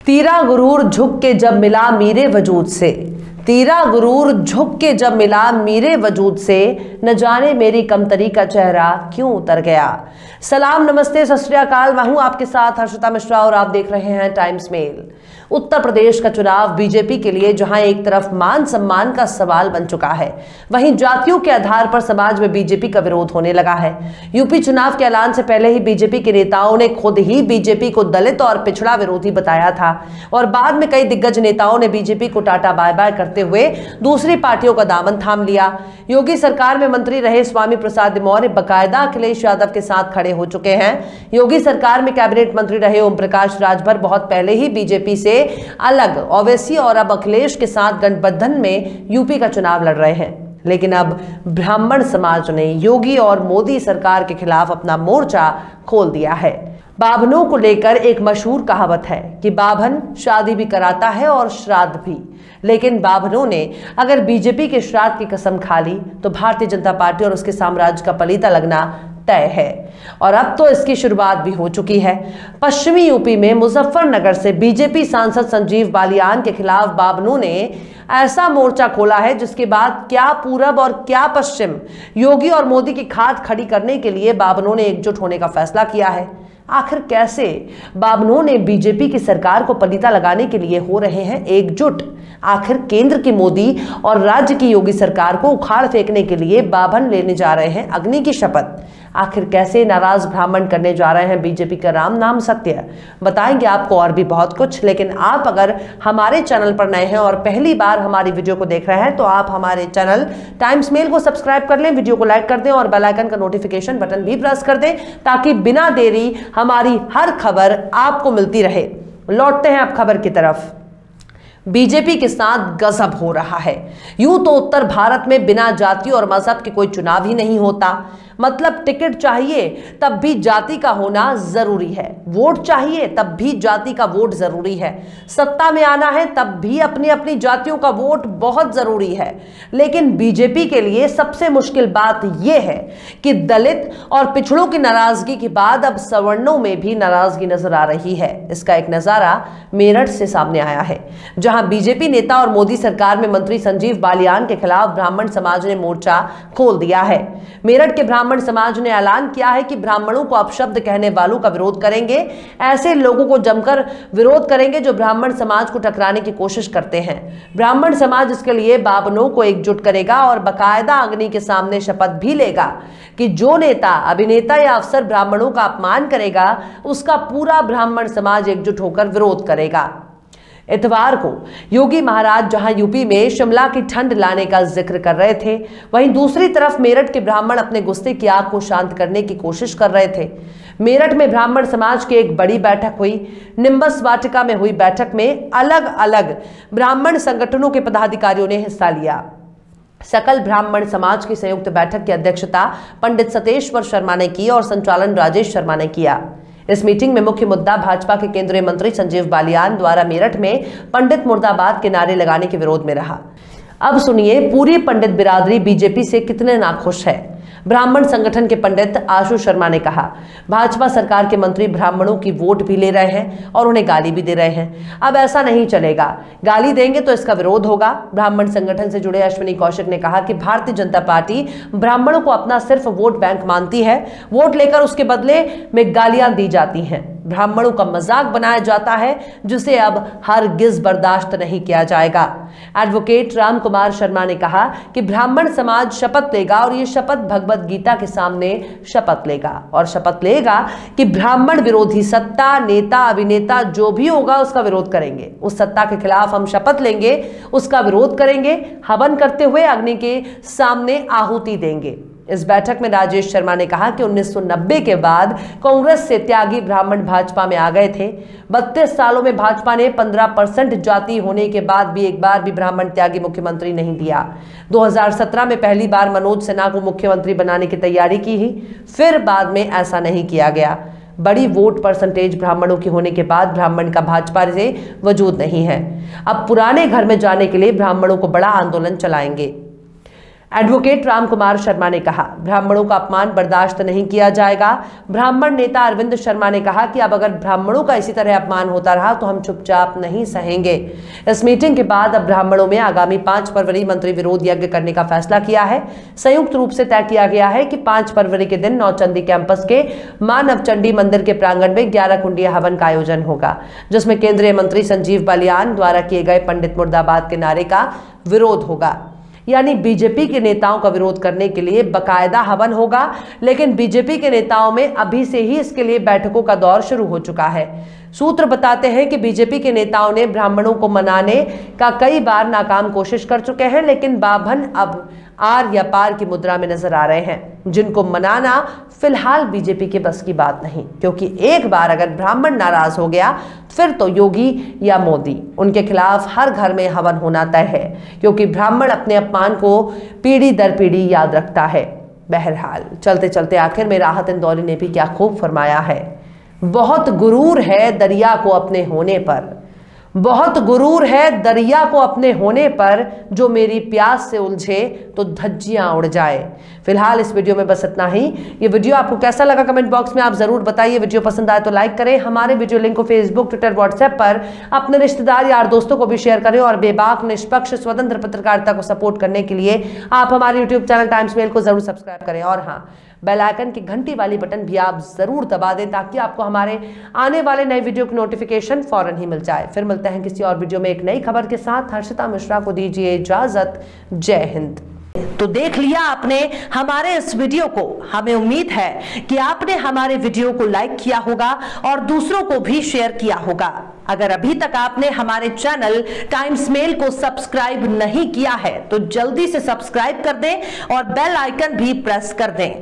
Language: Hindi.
तीरा गुरूर झुक के जब मिला मेरे वजूद से, तीरा गुरूर झुक के जब मिला मेरे वजूद से, न जाने मेरी कमतरी का चेहरा क्यों उतर गया। सलाम, नमस्ते, सत श्री अकाल। मैं हूं आपके साथ हर्षिता मिश्रा और आप देख रहे हैं टाइम्स मेल। उत्तर प्रदेश का चुनाव बीजेपी के लिए जहां एक तरफ मान सम्मान का सवाल बन चुका है, वहीं जातियों के आधार पर समाज में बीजेपी का विरोध होने लगा है। यूपी चुनाव के ऐलान से पहले ही बीजेपी के नेताओं ने खुद ही बीजेपी को दलित और पिछड़ा विरोधी बताया था और बाद में कई दिग्गज नेताओं ने बीजेपी को टाटा बाय बाय करते हुए दूसरी पार्टियों का दामन थाम लिया। योगी सरकार में मंत्री रहे स्वामी प्रसाद मौर्य बकायदा अखिलेश यादव के साथ खड़े हो चुके हैं। योगी सरकार में कैबिनेट मंत्री रहे ओम प्रकाश राजभर बहुत पहले ही बीजेपी से अलग ओवैसी और अब अखिलेश के साथ गठबंधन में यूपी का चुनाव लड़ रहे हैं। लेकिन अब ब्राह्मण समाज ने योगी और मोदी सरकार के खिलाफ अपना मोर्चा खोल दिया है। बाभनों को लेकर एक मशहूर कहावत है कि बाभन शादी भी कराता है और श्राद्ध भी, लेकिन बाभनों ने अगर बीजेपी के श्राद्ध की कसम खा ली तो भारतीय जनता पार्टी और उसके साम्राज्य का पलीता लगना तय है और अब तो इसकी शुरुआत भी हो चुकी है। पश्चिमी यूपी में मुजफ्फरनगर से बीजेपी सांसद संजीव बालियान के खिलाफ बाभनों ने ऐसा मोर्चा खोला है जिसके बाद क्या पूरब और क्या पश्चिम, योगी और मोदी की खाद खड़ी करने के लिए बाभनों ने एकजुट होने का फैसला किया है। आखिर कैसे बाभनों ने बीजेपी की सरकार को पलीता लगाने के लिए हो रहे हैं एकजुट? आखिर केंद्र की मोदी और राज्य की योगी सरकार को उखाड़ फेंकने के लिए बाभन लेने जा रहे हैं अग्नि की शपथ। आखिर कैसे नाराज ब्राह्मण करने जा रहे हैं बीजेपी का राम नाम सत्य, बताएंगे आपको और भी बहुत कुछ। लेकिन आप अगर हमारे चैनल पर नए हैं और पहली बार हमारी वीडियो को देख रहे हैं तो आप हमारे चैनल टाइम्स मेल को सब्सक्राइब कर लें, वीडियो को लाइक कर दें और बेल आइकन का नोटिफिकेशन बटन भी प्रेस कर दें ताकि बिना देरी हमारी हर खबर आपको मिलती रहे। लौटते हैं अब खबर की तरफ। बीजेपी के साथ गजब हो रहा है। यूं तो उत्तर भारत में बिना जाति और मजहब के कोई चुनाव ही नहीं होता, मतलब टिकट चाहिए तब भी जाति का होना जरूरी है, वोट चाहिए तब भी जाति का वोट जरूरी है, सत्ता में आना है तब भी अपनी अपनी जातियों का वोट बहुत जरूरी है। लेकिन बीजेपी के लिए सबसे मुश्किल बात यह है कि दलित और पिछड़ों की नाराजगी के बाद अब सवर्णों में भी नाराजगी नजर आ रही है। इसका एक नजारा मेरठ से सामने आया है, जहां बीजेपी नेता और मोदी सरकार में मंत्री संजीव बालियान के खिलाफ ब्राह्मण समाज ने मोर्चा खोल दिया है। मेरठ के ब्राह्मण समाज ने ऐलान किया है कि ब्राह्मणों को अपशब्द कहने वालों का विरोध करेंगे, ऐसे लोगों को जमकर विरोध करेंगे जो ब्राह्मण समाज को टकराने की कोशिश करते हैं। ब्राह्मण समाज इसके लिए बाभनों को एकजुट करेगा और बकायदा अग्नि के सामने शपथ भी लेगा कि जो नेता, अभिनेता या अफसर ब्राह्मणों का अपमान करेगा उसका पूरा ब्राह्मण समाज एकजुट होकर विरोध करेगा। इतवार को योगी महाराज जहां यूपी में शिमला की ठंड लाने का जिक्र कर रहे थे, वहीं दूसरी तरफ मेरठ के ब्राह्मण अपने गुस्से की आग को शांत करने की कोशिश कर रहे थे। मेरठ में ब्राह्मण समाज की एक बड़ी बैठक हुई। निम्बस वाटिका में हुई बैठक में अलग अलग ब्राह्मण संगठनों के पदाधिकारियों ने हिस्सा लिया। सकल ब्राह्मण समाज की संयुक्त बैठक की अध्यक्षता पंडित सतेश्वर शर्मा ने की और संचालन राजेश शर्मा ने किया। इस मीटिंग में मुख्य मुद्दा भाजपा के केंद्रीय मंत्री संजीव बालियान द्वारा मेरठ में पंडित मुर्दाबाद के नारे लगाने के विरोध में रहा। अब सुनिए पूरी पंडित बिरादरी बीजेपी से कितने नाखुश है। ब्राह्मण संगठन के पंडित आशु शर्मा ने कहा, भाजपा सरकार के मंत्री ब्राह्मणों की वोट भी ले रहे हैं और उन्हें गाली भी दे रहे हैं। अब ऐसा नहीं चलेगा, गाली देंगे तो इसका विरोध होगा। ब्राह्मण संगठन से जुड़े अश्विनी कौशिक ने कहा कि भारतीय जनता पार्टी ब्राह्मणों को अपना सिर्फ वोट बैंक मानती है, वोट लेकर उसके बदले में गालियां दी जाती हैं, ब्राह्मणों का मजाक बनाया जाता है जिसे अब हरगिज बर्दाश्त नहीं किया जाएगा। एडवोकेट राम कुमार शर्मा ने कहा कि ब्राह्मण समाज शपथ लेगा और ये शपथ भगवत गीता के सामने शपथ लेगा और शपथ लेगा कि ब्राह्मण विरोधी सत्ता, नेता, अभिनेता जो भी होगा उसका विरोध करेंगे। उस सत्ता के खिलाफ हम शपथ लेंगे, उसका विरोध करेंगे, हवन करते हुए अग्नि के सामने आहुति देंगे। इस बैठक में राजेश शर्मा ने कहा कि 1990 के बाद कांग्रेस से त्यागी ब्राह्मण भाजपा में आ गए थे। 32 सालों में भाजपा ने 15% जाति होने के बाद भी एक बार भी ब्राह्मण त्यागी मुख्यमंत्री नहीं दिया। 2017 में पहली बार मनोज सिन्हा को मुख्यमंत्री बनाने की तैयारी की ही, फिर बाद में ऐसा नहीं किया गया। बड़ी वोट परसेंटेज ब्राह्मणों की होने के बाद ब्राह्मण का भाजपा से वजूद नहीं है। अब पुराने घर में जाने के लिए ब्राह्मणों को बड़ा आंदोलन चलाएंगे। एडवोकेट रामकुमार शर्मा ने कहा, ब्राह्मणों का अपमान बर्दाश्त नहीं किया जाएगा। ब्राह्मण नेता अरविंद शर्मा ने कहा कि अब अगर ब्राह्मणों का इसी तरह अपमान होता रहा तो हम चुपचाप नहीं सहेंगे। इस मीटिंग के बाद अब ब्राह्मणों में आगामी 5 फरवरी मंत्री विरोध यज्ञ करने का फैसला किया है। संयुक्त रूप से तय किया गया है कि 5 फरवरी के दिन नौचंदी कैंपस के मानव चंडी मंदिर के प्रांगण में 11 कुंडीय हवन का आयोजन होगा, जिसमें केंद्रीय मंत्री संजीव बालियान द्वारा किए गए पंडित मुर्दाबाद के नारे का विरोध होगा। यानी बीजेपी के नेताओं का विरोध करने के लिए बकायदा हवन होगा, लेकिन बीजेपी के नेताओं में अभी से ही इसके लिए बैठकों का दौर शुरू हो चुका है। सूत्र बताते हैं कि बीजेपी के नेताओं ने ब्राह्मणों को मनाने का कई बार नाकाम कोशिश कर चुके हैं, लेकिन बाभन अब आर या पार की मुद्रा में नजर आ रहे हैं, जिनको मनाना फिलहाल बीजेपी के बस की बात नहीं, क्योंकि एक बार अगर ब्राह्मण नाराज हो गया फिर तो योगी या मोदी उनके खिलाफ हर घर में हवन होना तय है, क्योंकि ब्राह्मण अपने अपमान को पीढ़ी दर पीढ़ी याद रखता है। बहरहाल चलते चलते आखिर में राहत इंदौरी ने भी क्या खूब फरमाया है, बहुत गुरूर है दरिया को अपने होने पर, बहुत गुरूर है दरिया को अपने होने पर, जो मेरी प्यास से उलझे तो धज्जियां उड़ जाए। फिलहाल इस वीडियो में बस इतना ही। ये वीडियो आपको कैसा लगा कमेंट बॉक्स में आप जरूर बताइए। वीडियो पसंद आए तो लाइक करें, हमारे वीडियो लिंक को फेसबुक, ट्विटर, व्हाट्सएप पर अपने रिश्तेदार यार दोस्तों को भी शेयर करें और बेबाक, निष्पक्ष, स्वतंत्र पत्रकारिता को सपोर्ट करने के लिए आप हमारे यूट्यूब चैनल टाइम्स मेल को जरूर सब्सक्राइब करें और हाँ, बेल आइकन की घंटी वाली बटन भी आप जरूर दबा दें ताकि आपको हमारे आने वाले नए वीडियो की नोटिफिकेशन फौरन ही मिल जाए। फिर मिलते हैं किसी और वीडियो में एक नई खबर के साथ। हर्षिता मिश्रा को दीजिए इजाजत। जय हिंद। तो देख लिया आपने हमारे इस वीडियो को। हमें उम्मीद है कि आपने हमारे वीडियो को लाइक किया होगा और दूसरों को भी शेयर किया होगा। अगर अभी तक आपने हमारे चैनल टाइम्स मेल को सब्सक्राइब नहीं किया है तो जल्दी से सब्सक्राइब कर दें और बेल आइकन भी प्रेस कर दें।